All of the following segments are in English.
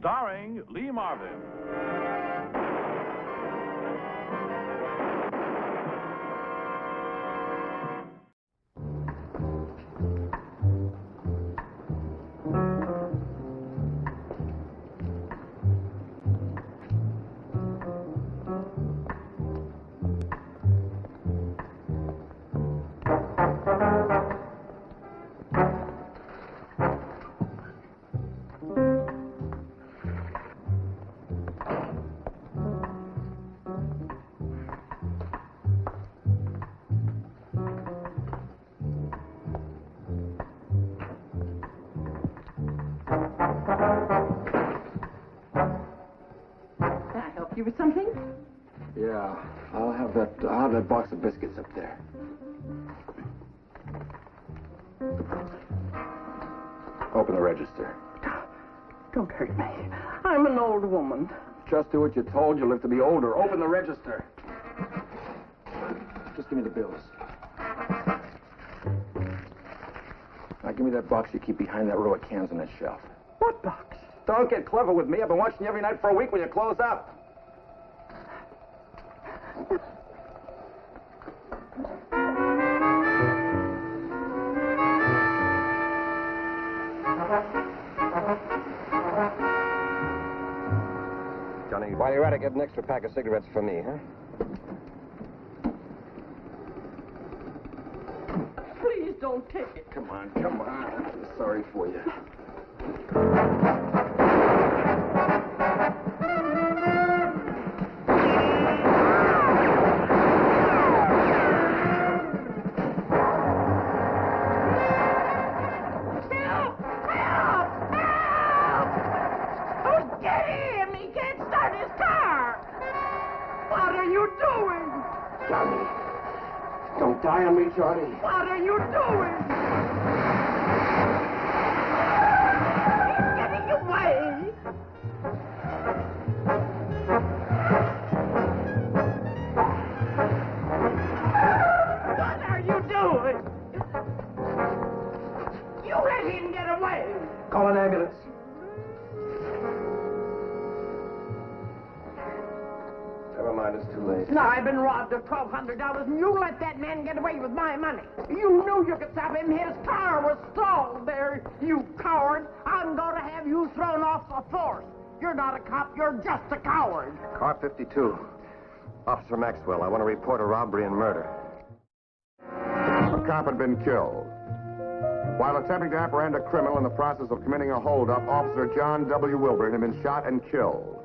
starring Lee Marvin. With something? Yeah, I'll have that box of biscuits up there. Open the register. Don't hurt me. I'm an old woman. Just do what you're told. You'll live to be older. Open the register. Just give me the bills. Now give me that box you keep behind that row of cans on that shelf. What box? Don't get clever with me. I've been watching you every night for a week when you close up. Johnny, while you're at it, get an extra pack of cigarettes for me, huh? Please don't take it. Come on, come on. I'm sorry for you. Don't die on me, Johnny. What are you doing? He's getting away. What are you doing? You let him get away. Call an ambulance. Never mind, it's too late. Now, I've been robbed of $1,200, and you let that man get away with my money. You knew you could stop him. His car was stalled there, you coward. I'm going to have you thrown off the force. You're not a cop. You're just a coward. Car 52. Officer Maxwell, I want to report a robbery and murder. A cop had been killed. While attempting to apprehend a criminal in the process of committing a holdup, Officer John W. Wilbur had been shot and killed.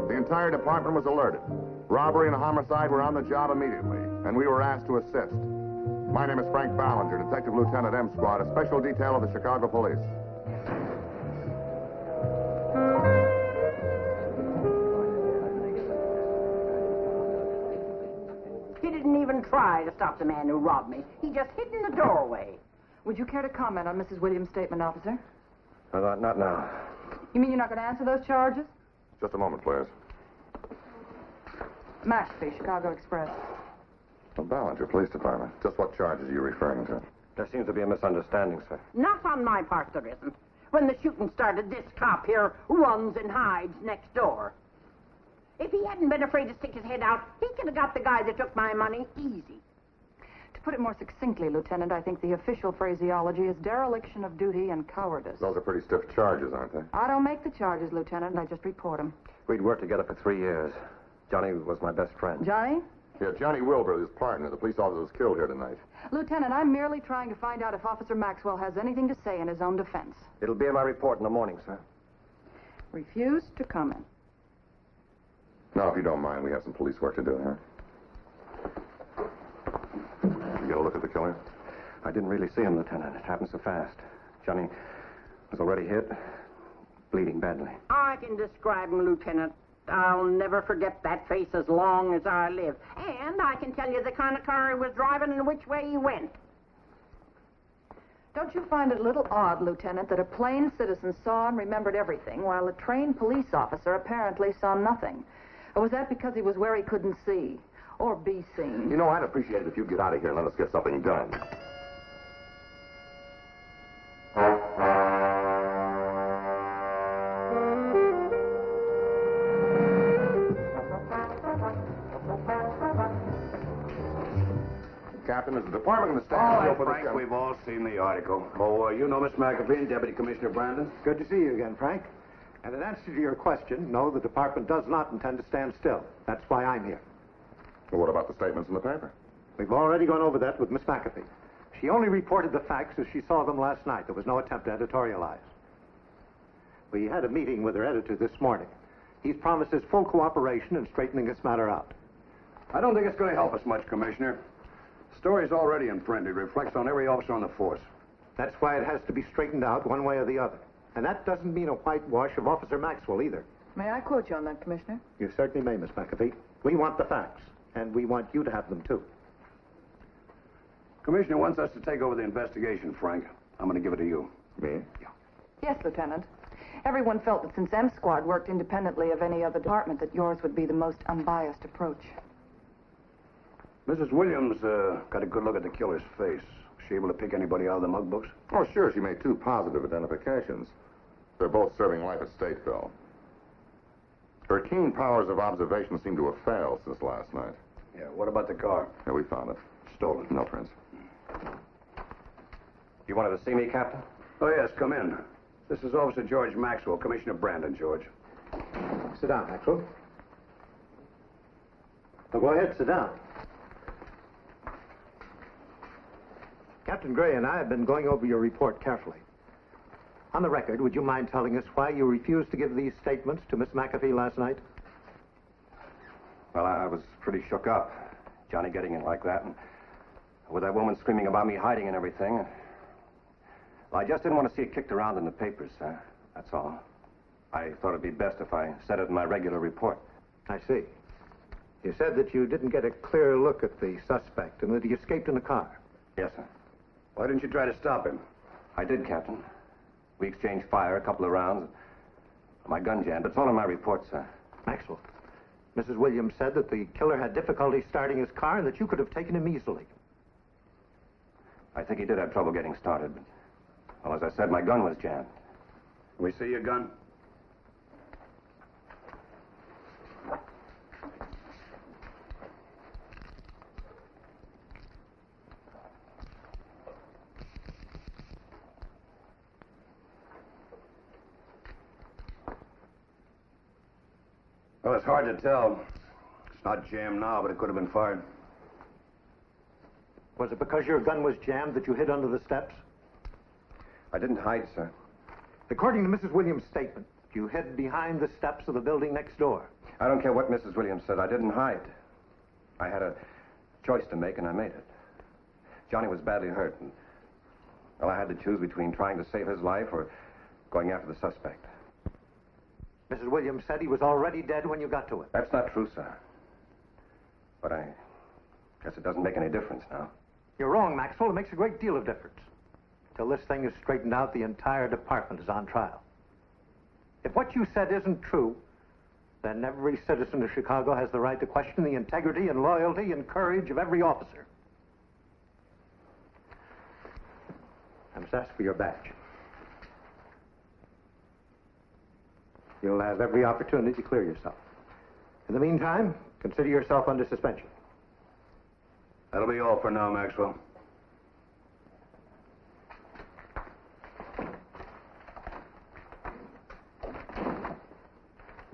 The entire department was alerted. Robbery and homicide were on the job immediately, and we were asked to assist. My name is Frank Ballinger, Detective Lieutenant M Squad, a special detail of the Chicago Police. He didn't even try to stop the man who robbed me. He just hid in the doorway. Would you care to comment on Mrs. Williams' statement, officer? Not now. You mean you're not going to answer those charges? Just a moment, please. Mashpee, Chicago Express. Well, Ballinger, Police Department. Just what charges are you referring to? There seems to be a misunderstanding, sir. Not on my part, there isn't. When the shooting started, this cop here runs and hides next door. If he hadn't been afraid to stick his head out, he could have got the guy that took my money easy. To put it more succinctly, Lieutenant, I think the official phraseology is dereliction of duty and cowardice. Those are pretty stiff charges, aren't they? I don't make the charges, Lieutenant. I just report them. We'd worked together for 3 years. Johnny was my best friend. Johnny? Yeah, Johnny Wilbur, his partner, the police officer was killed here tonight. Lieutenant, I'm merely trying to find out if Officer Maxwell has anything to say in his own defense. It'll be in my report in the morning, sir. Refuse to comment. Now, if you don't mind, we have some police work to do, huh? You get a look at the killer? I didn't really see him, Lieutenant. It happened so fast. Johnny was already hit, bleeding badly. I can describe him, Lieutenant. I'll never forget that face as long as I live. And I can tell you the kind of car he was driving and which way he went. Don't you find it a little odd, Lieutenant, that a plain citizen saw and remembered everything, while a trained police officer apparently saw nothing? Or was that because he was where he couldn't see or be seen? You know, I'd appreciate it if you'd get out of here and let us get something done. the department going to stand All still right, for Frank, this? we've all seen the article. Oh, you know Miss McAfee and Deputy Commissioner Brandon? Good to see you again, Frank. And in answer to your question, no, the department does not intend to stand still. That's why I'm here. Well, what about the statements in the paper? We've already gone over that with Miss McAfee. She only reported the facts as she saw them last night. There was no attempt to editorialize. We had a meeting with her editor this morning. He's promised his full cooperation in straightening this matter out. I don't think it's going to help us much, Commissioner. The story's already in print. It reflects on every officer on the force. That's why it has to be straightened out one way or the other. And that doesn't mean a whitewash of Officer Maxwell either. May I quote you on that, Commissioner? You certainly may, Miss McAfee. We want the facts, and we want you to have them, too. Commissioner wants us to take over the investigation, Frank. I'm going to give it to you. Me? Yes, Lieutenant. Everyone felt that since M Squad worked independently of any other department, that yours would be the most unbiased approach. Mrs. Williams got a good look at the killer's face. Was she able to pick anybody out of the mug books? Oh, sure. She made 2 positive identifications. They're both serving life at state, though. Her keen powers of observation seem to have failed since last night. Yeah, what about the car? Yeah, we found it. Stolen. No prints. You wanted to see me, Captain? Oh, yes, come in. This is Officer George Maxwell, Commissioner Brandon, George. Sit down, Maxwell. Now, go ahead, sit down. Captain Gray and I have been going over your report carefully. On the record, would you mind telling us why you refused to give these statements to Miss McAfee last night? Well, I was pretty shook up. Johnny getting in like that, and with that woman screaming about me hiding and everything. Well, I just didn't want to see it kicked around in the papers, sir. That's all. I thought it'd be best if I said it in my regular report. I see. You said that you didn't get a clear look at the suspect and that he escaped in a car. Yes, sir. Why didn't you try to stop him? I did, Captain. We exchanged fire, a couple of rounds. My gun jammed. It's all in my report, sir. Maxwell, Mrs. Williams said that the killer had difficulty starting his car and that you could have taken him easily. I think he did have trouble getting started, but, well, as I said, my gun was jammed. Can we see your gun? Well, it's hard to tell. It's not jammed now, but it could have been fired. Was it because your gun was jammed that you hid under the steps? I didn't hide, sir. According to Mrs. Williams' statement, you hid behind the steps of the building next door. I don't care what Mrs. Williams said. I didn't hide. I had a choice to make, and I made it. Johnny was badly hurt, and, well, I had to choose between trying to save his life or going after the suspect. Mrs. Williams said he was already dead when you got to him. That's not true, sir. But I guess it doesn't make any difference now. You're wrong, Maxwell. It makes a great deal of difference. Till this thing is straightened out, the entire department is on trial. If what you said isn't true, then every citizen of Chicago has the right to question the integrity and loyalty and courage of every officer. I must ask for your badge. You'll have every opportunity to clear yourself. In the meantime, consider yourself under suspension. That'll be all for now, Maxwell.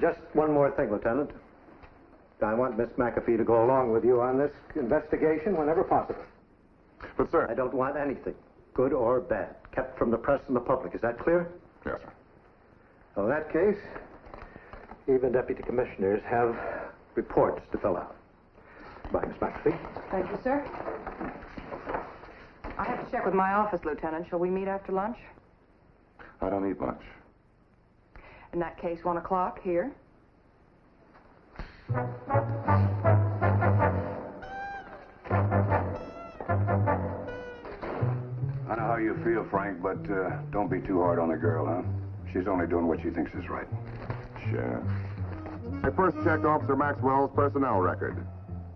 Just one more thing, Lieutenant. I want Miss McAfee to go along with you on this investigation whenever possible. But, sir... I don't want anything, good or bad, kept from the press and the public. Is that clear? Yes, sir. Well, in that case, even deputy commissioners have reports to fill out. Bye, Miss McAfee. Thank you, sir. I have to check with my office, Lieutenant. Shall we meet after lunch? I don't need much. In that case, 1 o'clock here. I know how you feel, Frank, but don't be too hard on the girl, huh? She's only doing what she thinks is right. Sure. I first checked Officer Maxwell's personnel record.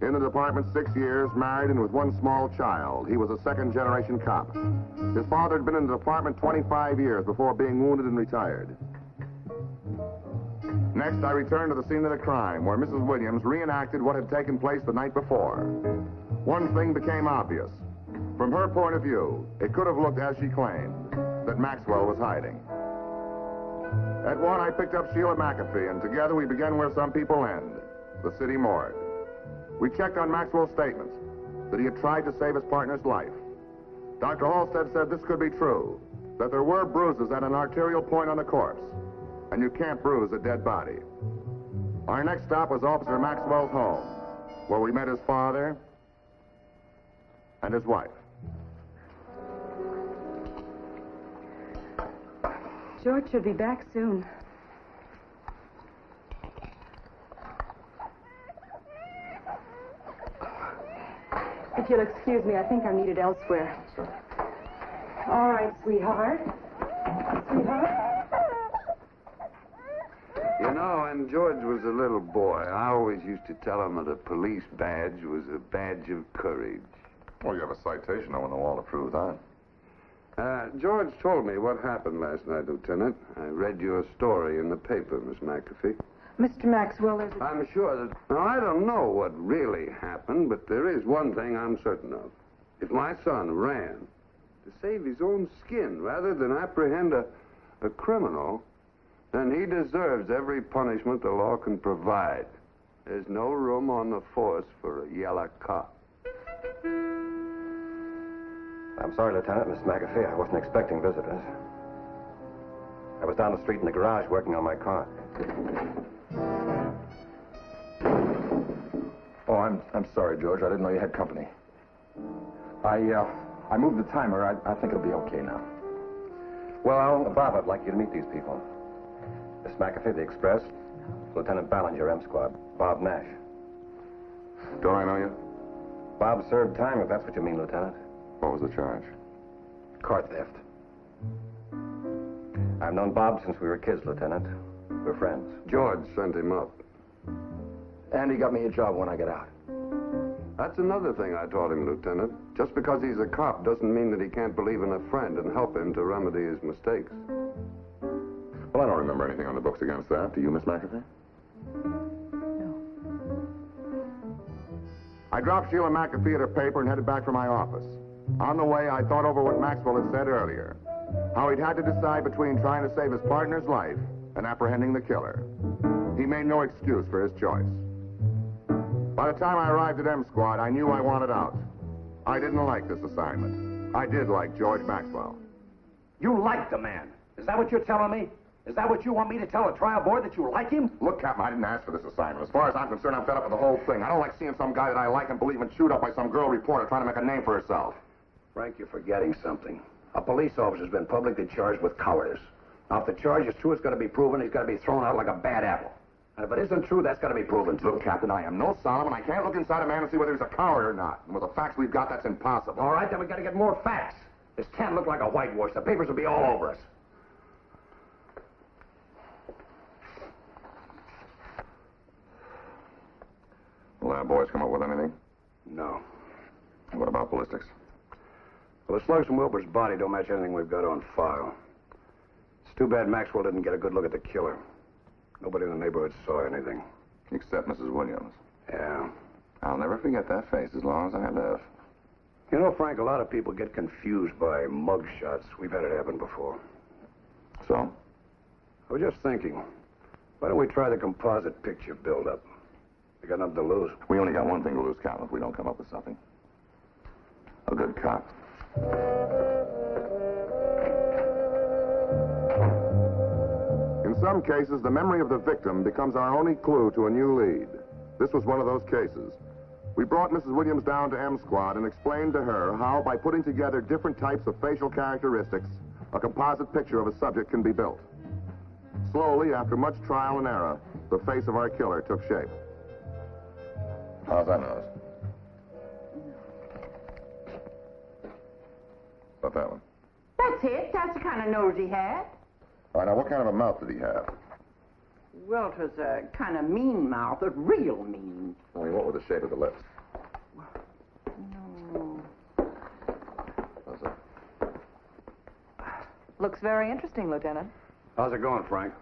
In the department 6 years, married and with one small child. He was a second-generation cop. His father had been in the department 25 years before being wounded and retired. Next, I returned to the scene of the crime, where Mrs. Williams reenacted what had taken place the night before. One thing became obvious. From her point of view, it could have looked as she claimed, that Maxwell was hiding. At 1, I picked up Sheila McAfee, and together we began where some people end, the city morgue. We checked on Maxwell's statements, that he had tried to save his partner's life. Dr. Halstead said this could be true, that there were bruises at an arterial point on the corpse, and you can't bruise a dead body. Our next stop was Officer Maxwell's home, where we met his father and his wife. George should be back soon. If you'll excuse me, I think I'm needed elsewhere. Sure. All right, sweetheart. Sweetheart? You know, when George was a little boy, I always used to tell him that a police badge was a badge of courage. Well, you have a citation on the wall to prove that. George told me what happened last night, Lieutenant. I read your story in the paper, Miss McAfee. Mr. Maxwell, there's a... I'm sure that... Now, I don't know what really happened, but there is one thing I'm certain of. If my son ran to save his own skin rather than apprehend a criminal, then he deserves every punishment the law can provide. There's no room on the force for a yellow cop. I'm sorry, Lieutenant, Miss McAfee. I wasn't expecting visitors. I was down the street in the garage working on my car. Oh, I'm sorry, George. I didn't know you had company. I moved the timer. I think it'll be okay now. Well, Bob, I'd like you to meet these people. Miss McAfee, the Express. Lieutenant Ballinger, M Squad. Bob Nash. Don't I know you? Bob served time, if that's what you mean, Lieutenant. What was the charge? Car theft. I've known Bob since we were kids, Lieutenant. We're friends. George sent him up. And he got me a job when I got out. That's another thing I taught him, Lieutenant. Just because he's a cop doesn't mean that he can't believe in a friend and help him to remedy his mistakes. Well, I don't remember anything on the books against that. Do you, Miss McAfee? No. I dropped Sheila McAfee at her paper and headed back for my office. On the way, I thought over what Maxwell had said earlier. How he'd had to decide between trying to save his partner's life and apprehending the killer. He made no excuse for his choice. By the time I arrived at M Squad, I knew I wanted out. I didn't like this assignment. I did like George Maxwell. You like the man. Is that what you're telling me? Is that what you want me to tell a trial board, that you like him? Look, Captain, I didn't ask for this assignment. As far as I'm concerned, I'm fed up with the whole thing. I don't like seeing some guy that I like and believe in chewed up by some girl reporter trying to make a name for herself. Frank, you're forgetting something. A police officer's been publicly charged with cowardice. Now, if the charge is true, it's got to be proven. He's got to be thrown out like a bad apple. And if it isn't true, that's got to be proven, too. Look, Captain, I am no Solomon. I can't look inside a man and see whether he's a coward or not. And with the facts we've got, that's impossible. All right, then we got to get more facts. This can't look like a whitewash. The papers will be all over us. The lab boys come up with anything? No. What about ballistics? Well, the slugs from Wilbur's body don't match anything we've got on file. It's too bad Maxwell didn't get a good look at the killer. Nobody in the neighborhood saw anything. Except Mrs. Williams. Yeah. I'll never forget that face as long as I live. You know, Frank, a lot of people get confused by mug shots. We've had it happen before. So? I was just thinking, why don't we try the composite picture build-up? We got nothing to lose. We only got one thing to lose, Captain, if we don't come up with something. A good cop. In some cases, the memory of the victim becomes our only clue to a new lead. This was one of those cases. We brought Mrs. Williams down to M Squad and explained to her how, by putting together different types of facial characteristics, a composite picture of a subject can be built. Slowly, after much trial and error, the face of our killer took shape. How's that nose? About that one? That's it. That's the kind of nose he had. All right, now, what kind of a mouth did he have? Well, it was a kind of mean mouth, a real mean. I mean, what was the shape of the lips? No. How's that? Looks very interesting, Lieutenant. How's it going, Frank?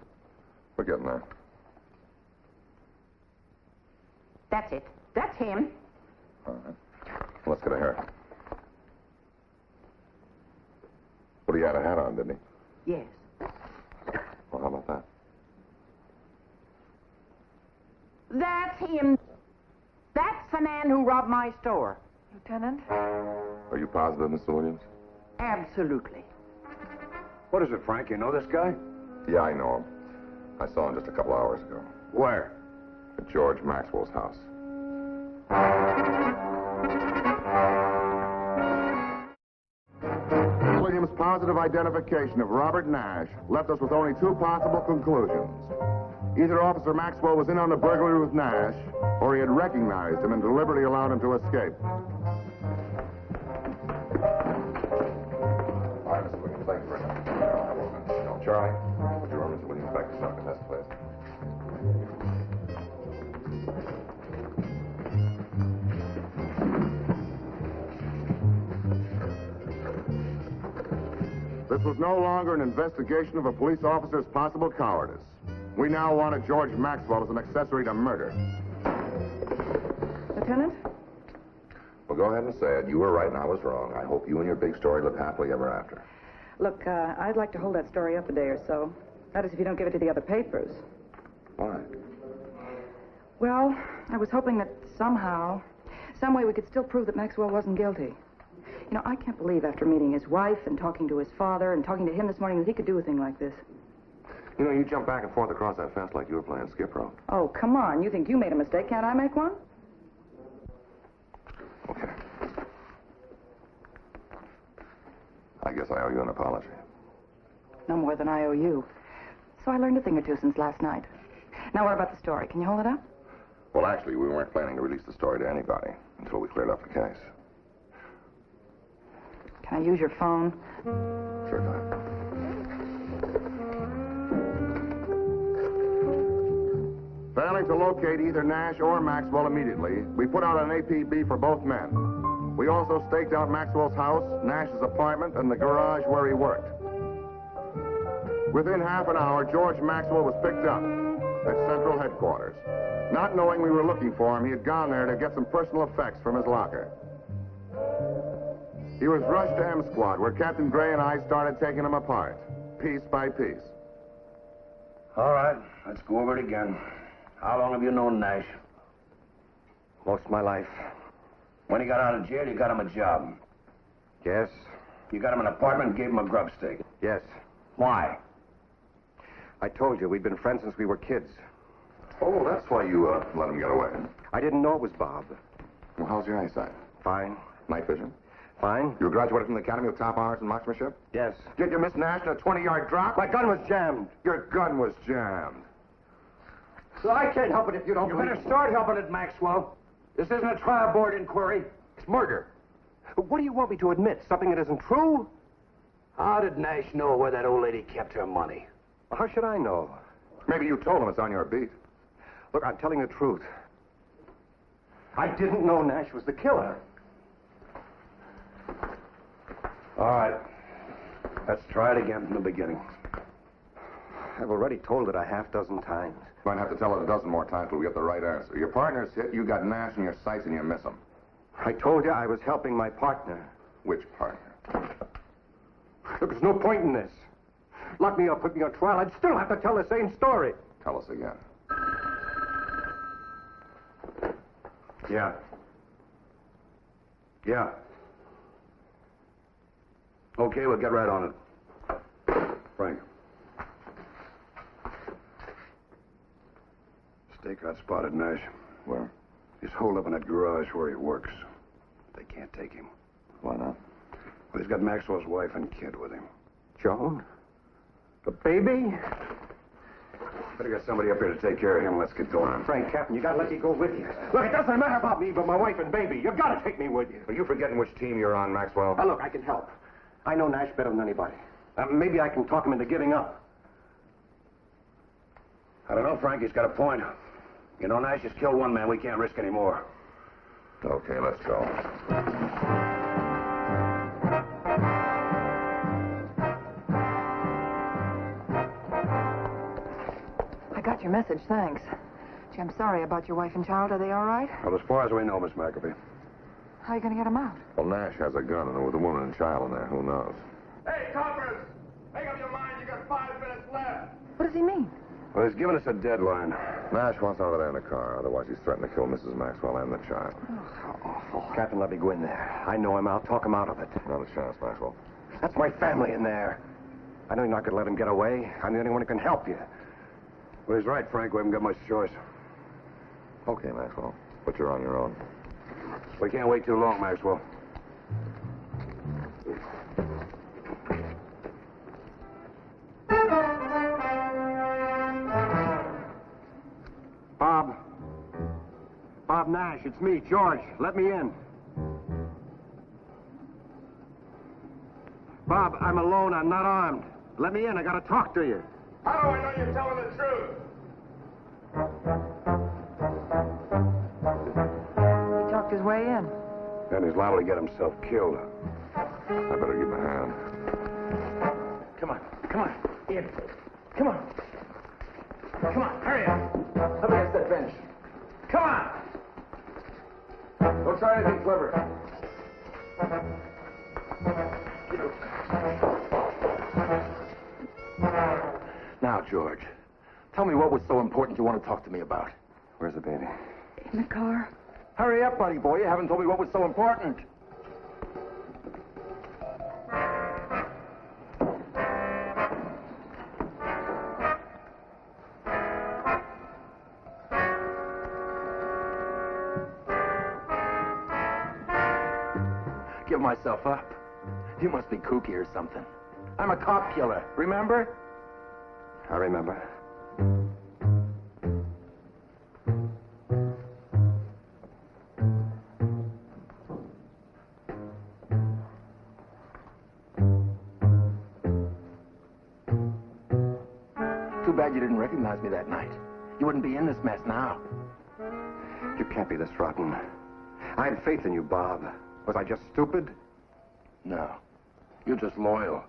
We're getting there. That's it. That's him. All right. Let's get a haircut. But he had a hat on, didn't he? Yes. Well, how about that? That's him. That's the man who robbed my store. Lieutenant? Are you positive, Mr. Williams? Absolutely. What is it, Frank? You know this guy? Yeah, I know him. I saw him just a couple hours ago. Where? At George Maxwell's house. Williams' positive identification of Robert Nash left us with only two possible conclusions. Either Officer Maxwell was in on the burglary with Nash, or he had recognized him and deliberately allowed him to escape. All right, Mr. Williams, thank you very much. Charlie, would you run Mr. Williams back to South Contest, please? This was no longer an investigation of a police officer's possible cowardice. We now wanted George Maxwell as an accessory to murder. Lieutenant? Well, go ahead and say it. You were right and I was wrong. I hope you and your big story live happily ever after. Look, I'd like to hold that story up a day or so. That is, if you don't give it to the other papers. Why? Well, I was hoping that somehow, some way we could still prove that Maxwell wasn't guilty. You know, I can't believe after meeting his wife and talking to his father and talking to him this morning that he could do a thing like this. You know, you jump back and forth across that fence like you were playing skip rope. Oh, come on. You think you made a mistake. Can't I make one? Okay. I guess I owe you an apology. No more than I owe you. So I learned a thing or two since last night. Now, what about the story? Can you hold it up? Well, actually, we weren't planning to release the story to anybody until we cleared up the case. Can I use your phone? Sure thing. Failing to locate either Nash or Maxwell immediately, we put out an APB for both men. We also staked out Maxwell's house, Nash's apartment, and the garage where he worked. Within half an hour, George Maxwell was picked up at Central Headquarters. Not knowing we were looking for him, he had gone there to get some personal effects from his locker. He was rushed to M Squad, where Captain Gray and I started taking him apart, piece by piece. All right, let's go over it again. How long have you known Nash? Most of my life. When he got out of jail, you got him a job. Yes. You got him an apartment and gave him a grub stake. Yes. Why? I told you, we've been friends since we were kids. Oh, that's why you let him get away. I didn't know it was Bob. Well, how's your eyesight? Fine. Night vision? Fine. You graduated from the Academy with top honors in marksmanship? Yes. Did you miss Nash in a 20-yard drop? My gun was jammed. Your gun was jammed. So I can't help it if you don't You believe better me. start helping it, Maxwell. This isn't a trial board inquiry. It's murder. What do you want me to admit? Something that isn't true? How did Nash know where that old lady kept her money? Well, how should I know? Maybe you told him it's on your beat. Look, I'm telling the truth. I didn't know Nash was the killer. All right. Let's try it again from the beginning. I've already told it a half dozen times. Might have to tell it a dozen more times till we get the right answer. Your partner's hit, you got Nash in your sights, and you miss him. I told you I was helping my partner. Which partner? Look, there's no point in this. Lock me up, put me on trial, I'd still have to tell the same story. Tell us again. Yeah. Yeah. Okay, we'll get right on it. Frank. Stakeout spotted Nash. Where? He's holed up in that garage where he works. They can't take him. Why not? Well, he's got Maxwell's wife and kid with him. Joan? The baby? Better get somebody up here to take care of him. Let's get going. Frank, Captain, you gotta let me go with you. Look, it doesn't matter about me, but my wife and baby. You've gotta take me with you. Are you forgetting which team you're on, Maxwell? Now, look, I can help. I know Nash better than anybody. Maybe I can talk him into giving up. I don't know, Frank. He's got a point. You know, Nash has killed one man. We can't risk any more. Okay, let's go. I got your message, thanks. Gee, I'm sorry about your wife and child. Are they all right? Well, as far as we know, Miss McAfee. How are you going to get them out? Well, Nash has a gun, and with a woman and child in there, who knows? Hey, coppers! Make up your mind, you got 5 minutes left. What does he mean? Well, he's given us a deadline. Nash wants out of there in the car. Otherwise, he's threatened to kill Mrs. Maxwell and the child. Captain, let me go in there. I know him. I'll talk him out of it. Not a chance, Maxwell. That's my family in there. I know you're not going to let him get away. I'm the only one who can help you. Well, he's right, Frank. We haven't got much choice. Okay, Maxwell. But you're on your own. We can't wait too long, Maxwell. Bob Nash, it's me, George. Let me in. Bob, I'm alone. I'm not armed. Let me in. I got to talk to you. How do I know you're telling the truth? He talked his way in. Then he's liable to get himself killed. I better give him a hand. Come on. In. Come on. Come on, hurry up. Up against that bench. Come on. Don't try anything clever. Now, George, tell me what was so important you want to talk to me about. Where's the baby? In the car. Hurry up, buddy boy. You haven't told me what was so important. Give myself up. You must be kooky or something. I'm a cop killer, remember? I remember. Too bad you didn't recognize me that night. You wouldn't be in this mess now. You can't be this rotten. I had faith in you, Bob. Was I just stupid? No. You're just loyal.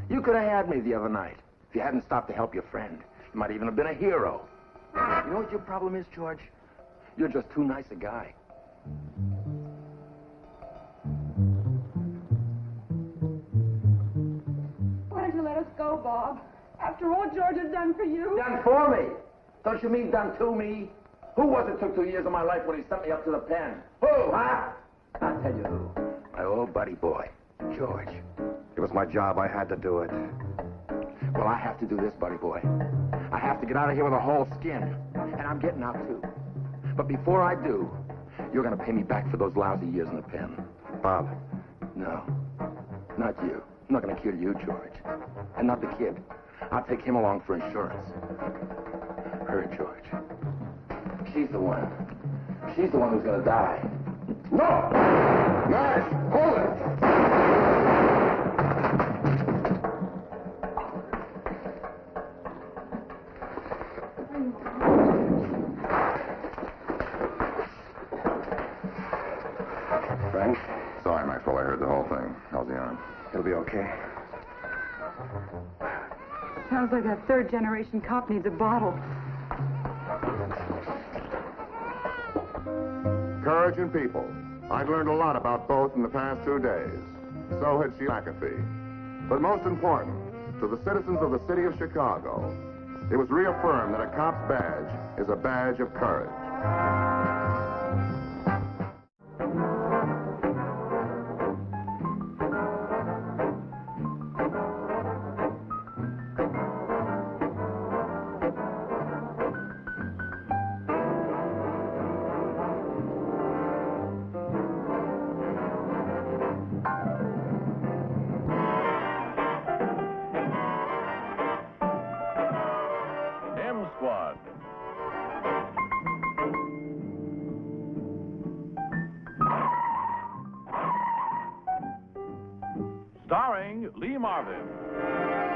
You could have had me the other night. If you hadn't stopped to help your friend, you might even have been a hero. You know what your problem is, George? You're just too nice a guy. Why don't you let us go, Bob? After all George has done for you. Done for me? Don't you mean done to me? Who was it took 2 years of my life when he sent me up to the pen? Who, huh? I'll tell you who. My old buddy boy, George. It was my job. I had to do it. Well, I have to do this, buddy boy. I have to get out of here with a whole skin. And I'm getting out, too. But before I do, you're going to pay me back for those lousy years in the pen. Bob. No, not you. I'm not going to kill you, George. And not the kid. I'll take him along for insurance. Her, George. She's the one. She's the one who's going to die. No! Nash, hold it! Frank? Sorry, Maxwell. I heard the whole thing. How's the arm? It'll be okay. Sounds like that third-generation cop needs a bottle. Courage and people. I've learned a lot about both in the past 2 days. So had Sheila McAfee. But most important, to the citizens of the city of Chicago, it was reaffirmed that a cop's badge is a badge of courage. Squad. Starring Lee Marvin.